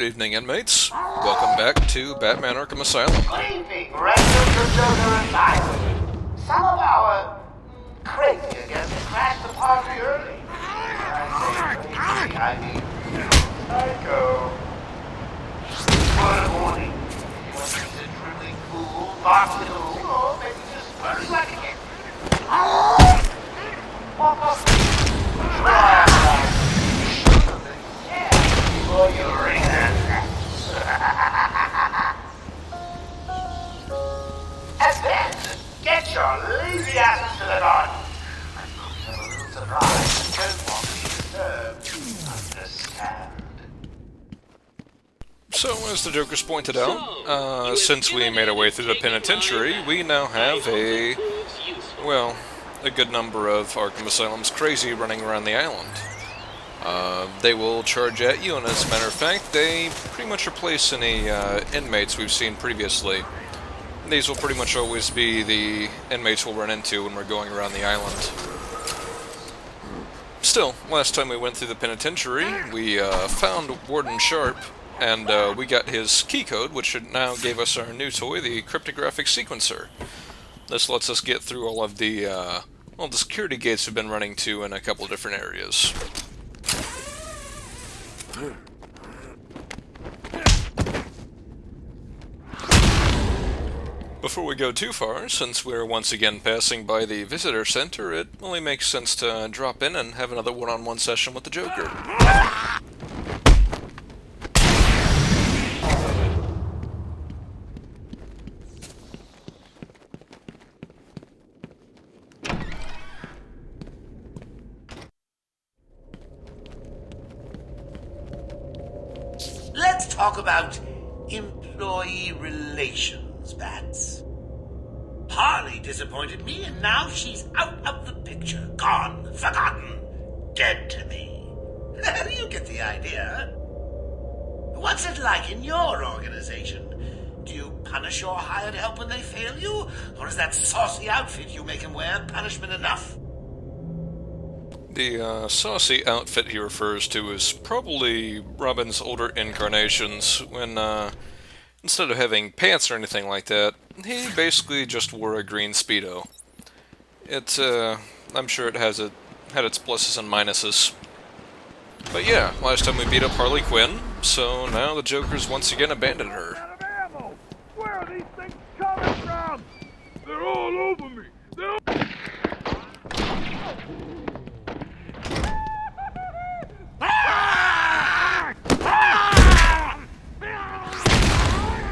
Good evening, inmates. Welcome back to Batman Arkham Asylum. Good evening, residents of Joker Asylum. Some of our crazy guests crashed the party early. I say crazy, I mean psycho. Good morning. You want to be truly cool, botanical, or maybe just fun like a kid? Walk up. Before you ring that. And then, get your lazy asses to the garden. I'm a little surprised. Don't want to be disturbed. Understand? So, as the Joker's pointed out, since we made our way through the penitentiary, we now have a good number of Arkham Asylum's crazy running around the island. They will charge at you, and as a matter of fact, they pretty much replace any inmates we've seen previously. These will pretty much always be the inmates we'll run into when we're going around the island. Still, last time we went through the penitentiary, we found Warden Sharp, and we got his key code, which now gave us our new toy, the cryptographic sequencer. This lets us get through all of the security gates we've been running to in a couple different areas. Before we go too far, since we're once again passing by the visitor center, it only makes sense to drop in and have another one-on-one session with the Joker. Let's talk about employee relations, Bats. Harley disappointed me, and now she's out of the picture. Gone, forgotten, dead to me. You get the idea. What's it like in your organization? Do you punish your hired help when they fail you? Or is that saucy outfit you make him wear punishment enough? The saucy outfit he refers to is probably Robin's older incarnations, when instead of having pants or anything like that, he basically just wore a green Speedo. I'm sure it had its pluses and minuses. But yeah, last time we beat up Harley Quinn, so now the Joker's once again abandoned her. Out of ammo! Where are these things coming from? They're all over me!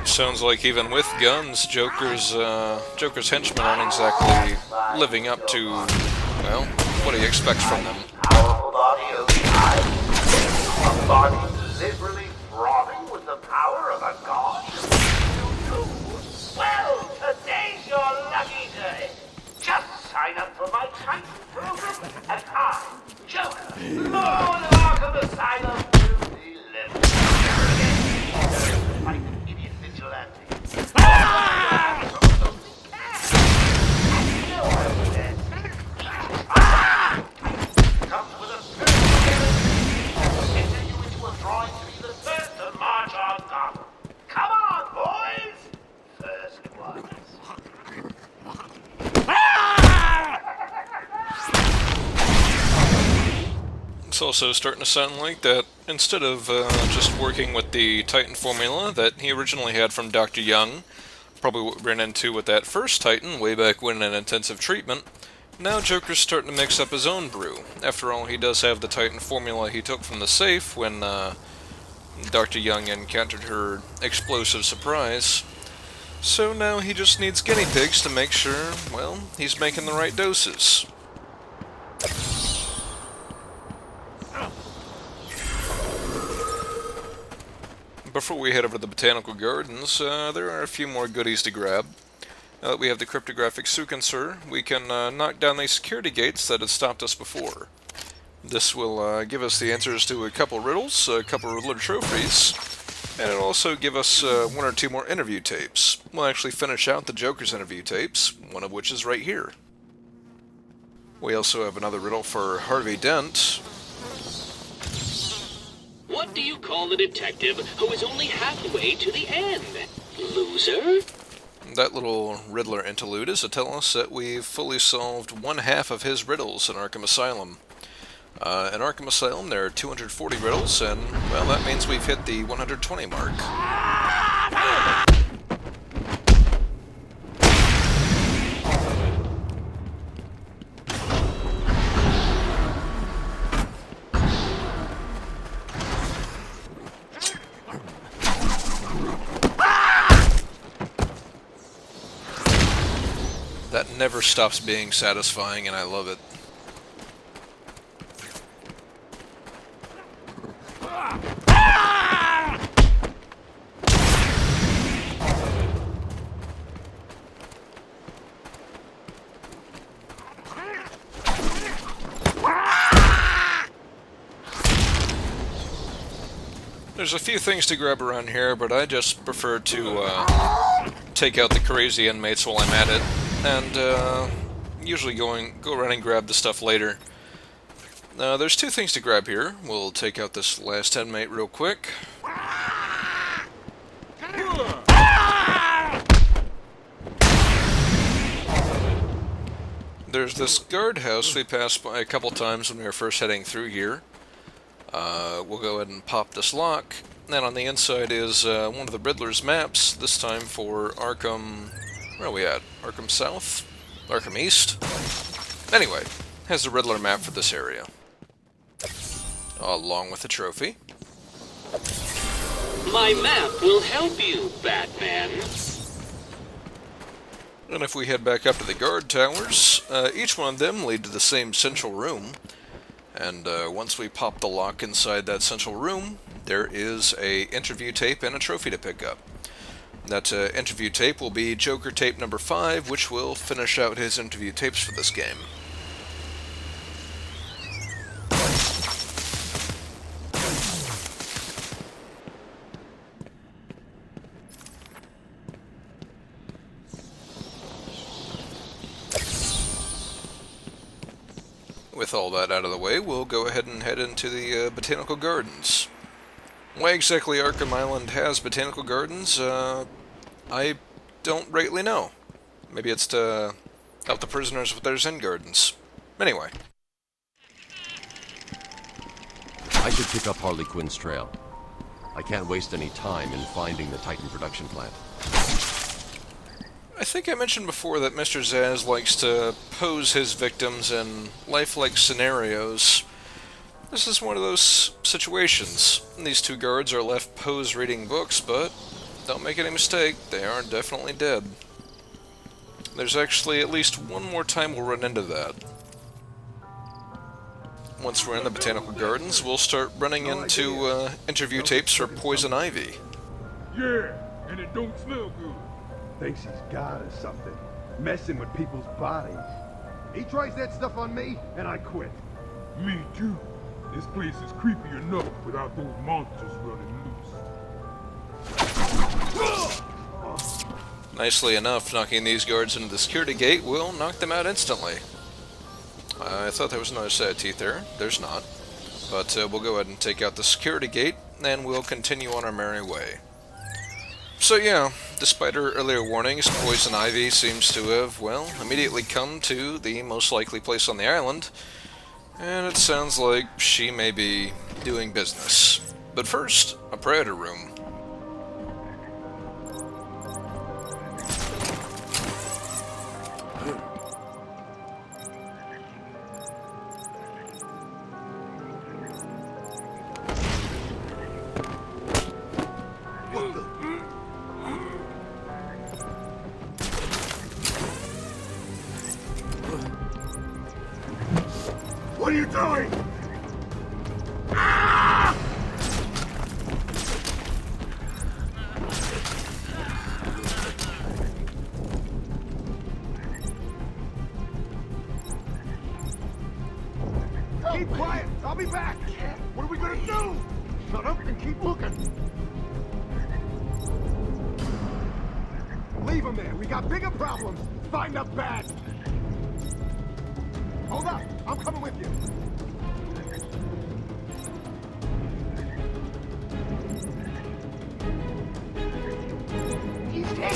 Sounds like even with guns, Joker's henchmen aren't exactly living up to, well, what he expects from them. Powerful body of a body deliberately throbbing with the power of a god? Well, today's your lucky day. Just sign up for my Titan program, and I, Joker, Lord of Arkham Asylum, will deliver. Like an idiot vigilante. Comes with a certain guarantee. Enter you into a drawing to be the first to march on Gotham. Come on, boys! First ones. It's also starting to sound like that instead of just working with the Titan formula that he originally had from Dr. Young, probably what we ran into with that first Titan way back when in intensive treatment, now Joker's starting to mix up his own brew. After all, he does have the Titan formula he took from the safe when Dr. Young encountered her explosive surprise. So now he just needs guinea pigs to make sure, well, he's making the right doses. Before we head over to the Botanical Gardens, there are a few more goodies to grab. Now that we have the cryptographic sequencer, we can knock down the security gates that had stopped us before. This will give us the answers to a couple riddles, a couple Riddler trophies, and it'll also give us one or two more interview tapes. We'll actually finish out the Joker's interview tapes, one of which is right here. We also have another riddle for Harvey Dent. What What do you call the detective who is only halfway to the end? Loser? That little Riddler interlude is to tell us that we've fully solved one half of his riddles in Arkham Asylum. In Arkham Asylum, there are 240 riddles, and, well, that means we've hit the 120 mark. That never stops being satisfying, and I love it. There's a few things to grab around here, but I just prefer to take out the crazy inmates while I'm at it, and usually go around and grab the stuff later. There's two things to grab here. We'll take out this last inmate real quick. There's this guardhouse we passed by a couple times when we were first heading through here. We'll go ahead and pop this lock. And on the inside is one of the Riddler's maps, this time for Arkham... where are we at? Arkham South? Arkham East? Anyway, has the Riddler map for this area. Along with the trophy. My map will help you, Batman. And if we head back up to the guard towers, each one of them lead to the same central room. And once we pop the lock inside that central room, there is a interview tape and a trophy to pick up. That interview tape will be Joker tape number 5, which will finish out his interview tapes for this game. With all that out of the way, we'll go ahead and head into the Botanical Gardens. Why exactly Arkham Island has Botanical Gardens, I don't rightly know. Maybe it's to help the prisoners with their Zen gardens. Anyway. I should pick up Harley Quinn's trail. I can't waste any time in finding the Titan production plant. I think I mentioned before that Mr. Zsasz likes to pose his victims in lifelike scenarios. This is one of those situations. These two guards are left posed reading books, but don't make any mistake, they are definitely dead. There's actually at least one more time we'll run into that. Once we're in the Botanical Gardens, we'll start running into interview tapes for Poison Ivy. Yeah, and it don't smell good. Thinks he's God or something, messing with people's bodies. He tries that stuff on me, and I quit. Me too. This place is creepy enough without those monsters running loose. Nicely enough, knocking these guards into the security gate will knock them out instantly. I thought there was another set of teeth there. There's not. But we'll go ahead and take out the security gate, and we'll continue on our merry way. So yeah, despite her earlier warnings, Poison Ivy seems to have, well, immediately come to the most likely place on the island, and it sounds like she may be doing business. But first, a Predator room. What are you doing? Keep quiet! I'll be back! What are we gonna do? Shut up and keep looking! Leave him there! We got bigger problems! Find a bat! Hold up! I'm coming with you!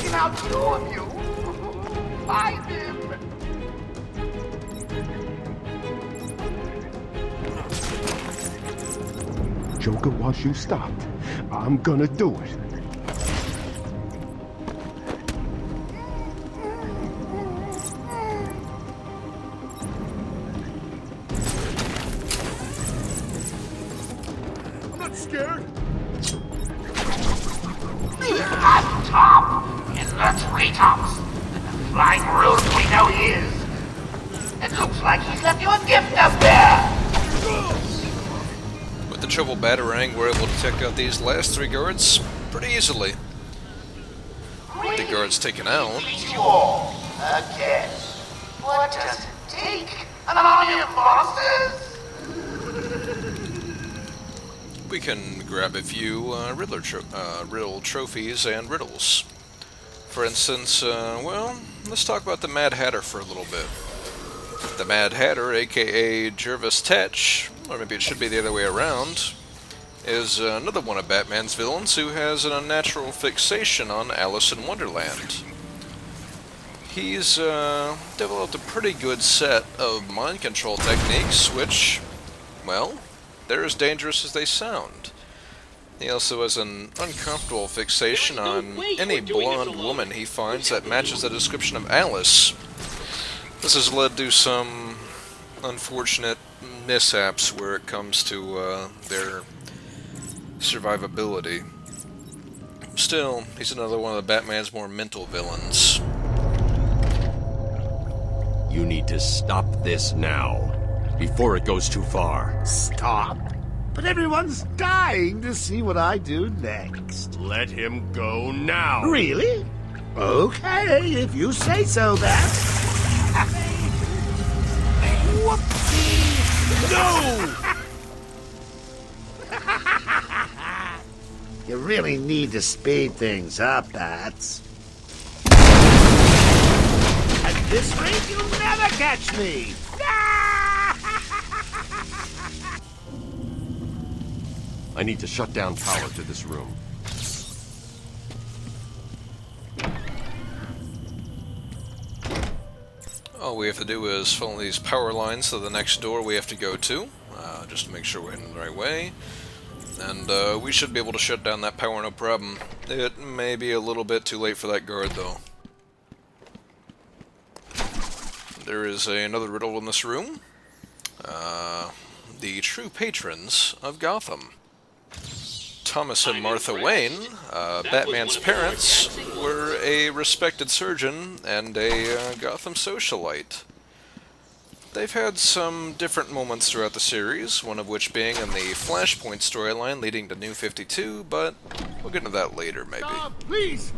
taking out two of you. Find him. Joker wants you stopped. I'm gonna do it. I'm not scared. At top, in the treetops. Flying rude we know he is. It looks like he's left you a gift up there. With the triple batarang, we're able to take out these last three guards pretty easily. With the guards taken out, Beat you all again. What does it take? An army of monsters? we can grab a few riddle trophies and riddles. For instance, well, let's talk about the Mad Hatter for a little bit. The Mad Hatter, aka Jervis Tetch, or maybe it should be the other way around, is another one of Batman's villains who has an unnatural fixation on Alice in Wonderland. He's developed a pretty good set of mind control techniques, which, well, they're as dangerous as they sound. He also has an uncomfortable fixation on any blonde woman he finds that matches the description of Alice. This has led to some unfortunate mishaps where it comes to their survivability. Still, he's another one of the Batman's more mental villains. You need to stop this now, before it goes too far. Stop. But everyone's dying to see what I do next. Let him go now. Really? Okay, if you say so, Bat. Whoopsie! No! You really need to speed things up, Bats. At this rate, you'll never catch me! I need to shut down power to this room. All we have to do is follow these power lines to the next door we have to go to, just to make sure we're heading the right way. And we should be able to shut down that power no problem. It may be a little bit too late for that guard, though. There is another riddle in this room. The true patrons of Gotham. Thomas and Martha Wayne, Batman's parents, were a respected surgeon and a Gotham socialite. They've had some different moments throughout the series, one of which being in the Flashpoint storyline leading to New 52, but we'll get into that later, maybe. Stop, please!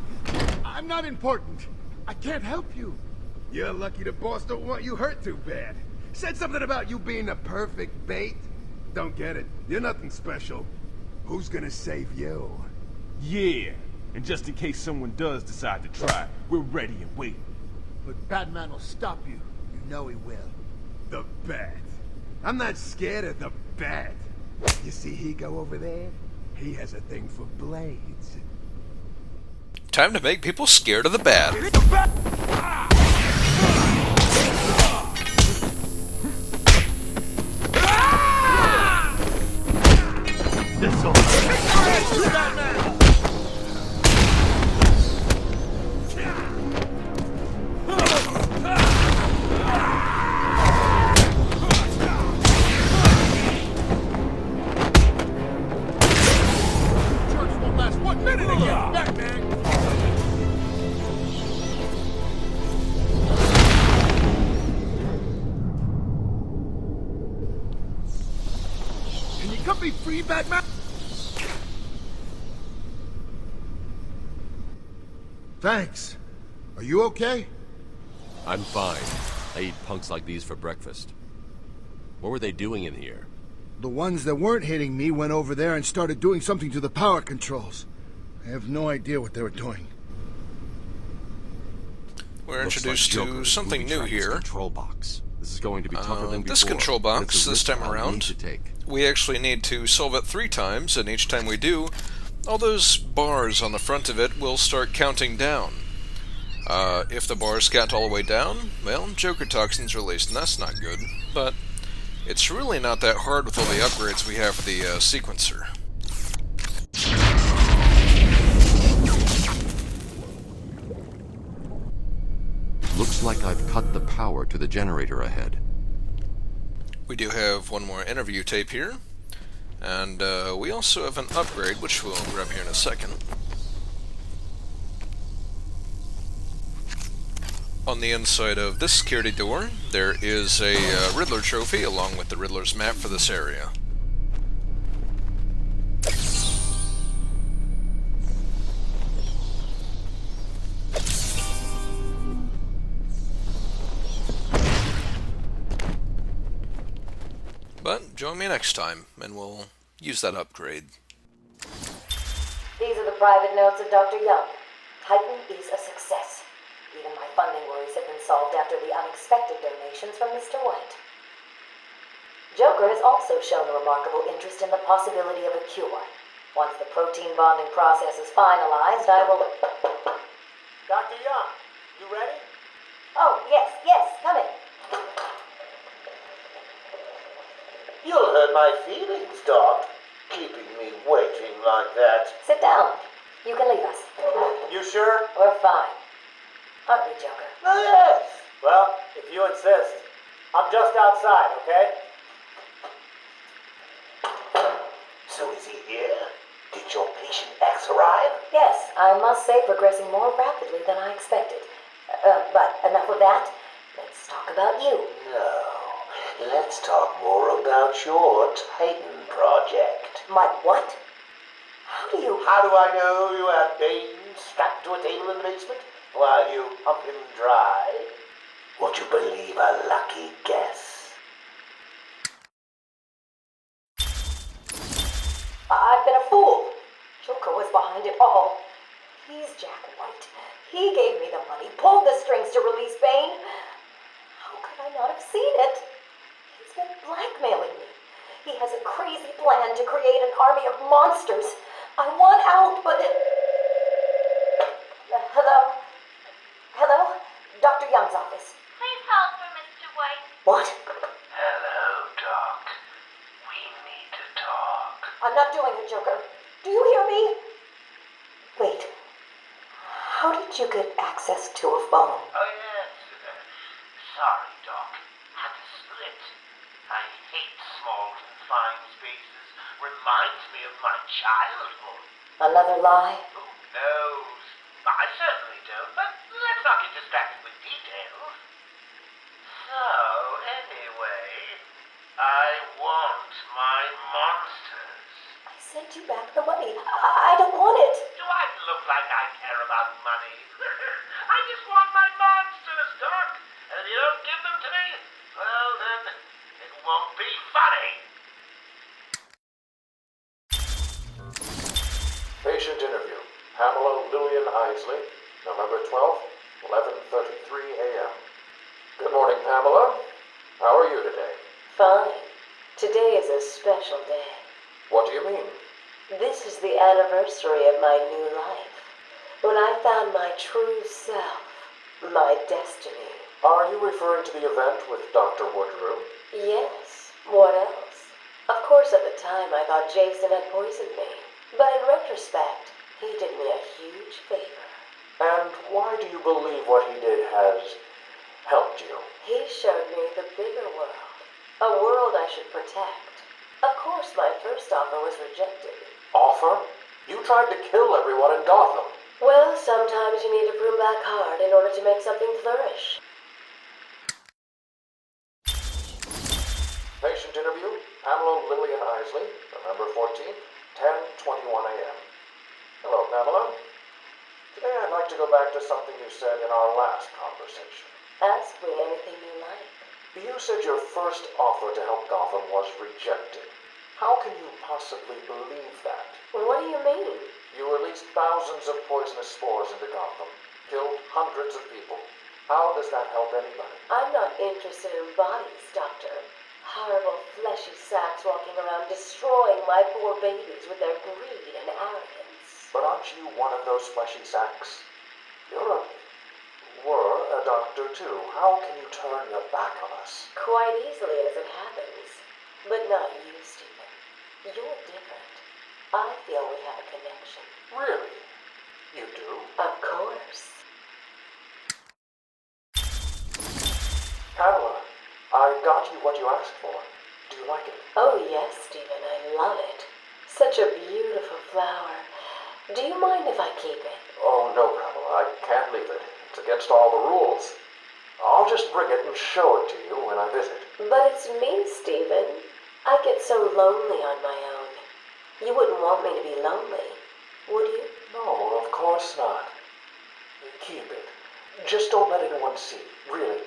I'm not important. I can't help you. You're lucky the boss don't want you hurt too bad. Said something about you being a perfect bait. Don't get it. You're nothing special. Who's gonna save you? Yeah, and just in case someone does decide to try, we're ready and waiting. But Batman will stop you. You know he will. The Bat. I'm not scared of the Bat. You see he go over there? He has a thing for blades. Time to make people scared of the Bat. Can you cut me free, Batman? Thanks. Are you okay? I'm fine. I eat punks like these for breakfast. What were they doing in here? The ones that weren't hitting me went over there and started doing something to the power controls. I have no idea what they were doing. We're Looks introduced like Joker to is something moving new track this here. Control box. This is going to be tougher than before. This control but box, it's a this risk time I'll need around, to take. we actually need to solve it 3 times, and each time we do, all those bars on the front of it will start counting down. If the bars can't all the way down, well, Joker toxin's released, and that's not good. But it's really not that hard with all the upgrades we have for the sequencer. Looks like I've cut the power to the generator ahead. We do have one more interview tape here, and we also have an upgrade, which we'll grab here in a second. On the inside of this security door, there is a Riddler trophy along with the Riddler's map for this area. But join me next time, and we'll use that upgrade. These are the private notes of Dr. Young. Titan is a success. Even my funding worries have been solved after the unexpected donations from Mr. White. Joker has also shown a remarkable interest in the possibility of a cure. Once the protein bonding process is finalized, I will... Dr. Young, you ready? Oh, yes, come in. You'll hurt my feelings, Doc, keeping me waiting like that. Sit down. You can leave us. You sure? We're fine. Aren't we, Joker? Oh, yes. Well, if you insist. I'm just outside, okay? So is he here? Did your patient X arrive? Yes, I must say progressing more rapidly than I expected. But enough of that. Let's talk about you. No. Let's talk more about your Titan project. My what? How How do I know you have Bane strapped to a table in the basement while you pump him dry? Would you believe a lucky guess? I've been a fool. Joker was behind it all. He's Jack White. He gave me the money, pulled the strings to release Bane. How could I not have seen it? He's been blackmailing me. He has a crazy plan to create an army of monsters. I want out, but... Hello? Hello? Dr. Young's office. Please hold for Mr. White. What? Hello, Doc. We need to talk. I'm not doing it, Joker. Do you hear me? Wait. How did you get access to a phone? Oh, yes. Sorry, Doc. Had to split. I hate small, confined spaces. Reminds me of my childhood. Another lie? Who knows? I certainly don't, but let's not get distracted with details. So, anyway, I want my monsters. I sent you back the money. I don't want it. Do I look like I care about money? I just want my monsters, Doc. And if you don't give them to me, well then, it won't be funny. Patient interview. Pamela Lillian Isley, November 12th, 11:33 a.m. Good morning, Pamela. How are you today? Fine. Today is a special day. What do you mean? This is the anniversary of my new life. When I found my true self. My destiny. Are you referring to the event with Dr. Woodrow? Yes. What else? Of course, at the time I thought Jason had poisoned me. But in retrospect, he did me a huge favor. And why do you believe what he did has helped you? He showed me the bigger world. A world I should protect. Of course, my first offer was rejected. Offer? You tried to kill everyone in Gotham. Well, sometimes you need to prune back hard in order to make something flourish. Patient interview. Pamela Lillian Isley, November 14th, 10:21 a.m. Hello, Pamela. Today I'd like to go back to something you said in our last conversation. Ask me anything you like. You said your first offer to help Gotham was rejected. How can you possibly believe that? Well, what do you mean? You released thousands of poisonous spores into Gotham, killed hundreds of people. How does that help anybody? I'm not interested in bodies, Doctor. Horrible fleshy sacks walking around destroying my poor babies with their greed and arrogance. But aren't you one of those fleshy sacks? You're a were a doctor too. How can you turn your back on us? Quite easily as it happens. But not you, Stephen. You're different. I feel we have a connection. Really? You do? Of course. Pamela, I got you what you asked for. Do you like it? Oh, yes, Stephen, I love it. Such a beautiful flower. Do you mind if I keep it? Oh, no, Pamela, I can't leave it. It's against all the rules. I'll just bring it and show it to you when I visit. But it's me, Stephen. I get so lonely on my own. You wouldn't want me to be lonely, would you? No, of course not. Keep it. Just don't let anyone see. Really.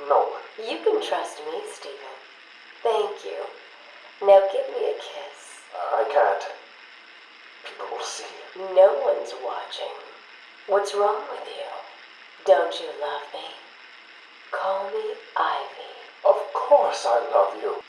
No one. You can trust me, Stephen. Thank you. Now give me a kiss. I can't. People will see. No one's watching. What's wrong with you? Don't you love me? Call me Ivy. Of course I love you.